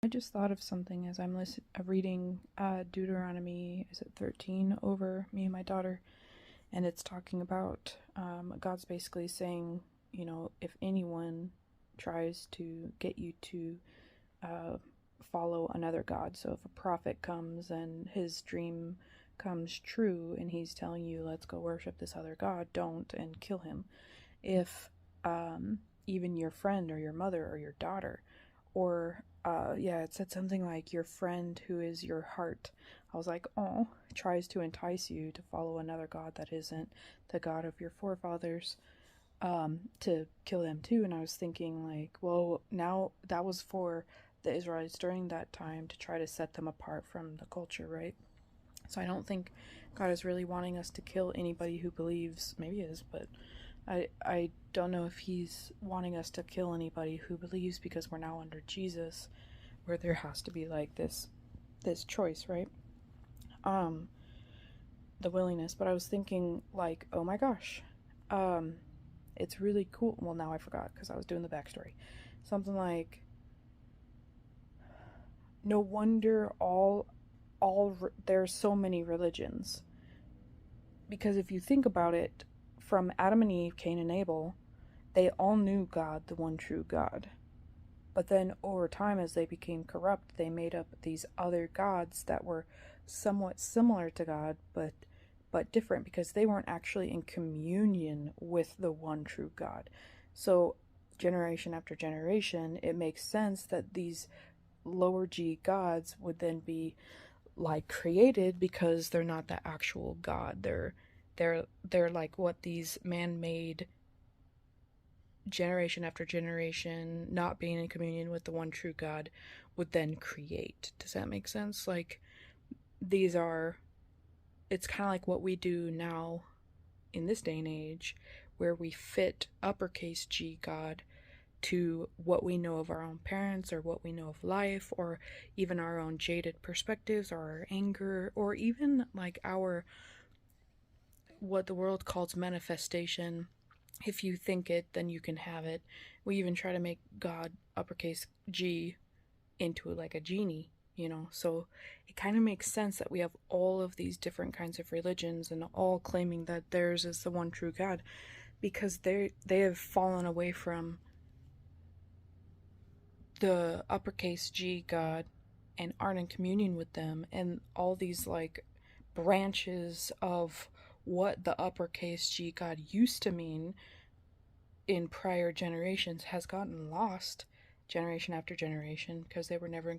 just thought of something as I'm reading Deuteronomy, is it 13, over me and my daughter, and it's talking about God's basically saying, if anyone tries to get you to uh, follow another God, so if a prophet comes and his dream comes true and he's telling you, let's go worship this other God, don't, and kill him. If even your friend or your mother or your daughter, or yeah, it said something like your friend who is your heart. I was like, oh, tries to entice you to follow another God that isn't the God of your forefathers, to kill them too. And I was thinking, like, well, now that was for the Israelites during that time to try to set them apart from the culture, right? So I don't think God is really wanting us to kill anybody who believes. Maybe he is, but I don't know if he's wanting us to kill anybody who believes, because we're now under Jesus, where there has to be like this choice, right? Um, the willingness. But I was thinking, like, oh my gosh, um, it's really cool. Well, now I forgot because I was doing the backstory. Something like, no wonder there's so many religions, because if you think about it, from Adam and Eve, Cain and Abel, they all knew God, the one true God. But then over time, as they became corrupt, they made up these other gods that were somewhat similar to God, but different, because they weren't actually in communion with the one true God. So generation after generation, it makes sense that these lower G gods would then be like created, because they're not the actual God. They're like what these man-made, generation after generation, not being in communion with the one true God, would then create. Does that make sense? Like, these are, it's kind of like what we do now in this day and age, where we fit uppercase G God to what we know of our own parents, or what we know of life, or even our own jaded perspectives, or our anger, or even like our, what the world calls manifestation. If you think it, then you can have it. We even try to make God, uppercase G, into like a genie, So it kind of makes sense that we have all of these different kinds of religions, and all claiming that theirs is the one true God, because they have fallen away from the uppercase G God and aren't in communion with them, and all these like branches of what the uppercase G God used to mean in prior generations has gotten lost generation after generation, because they were never in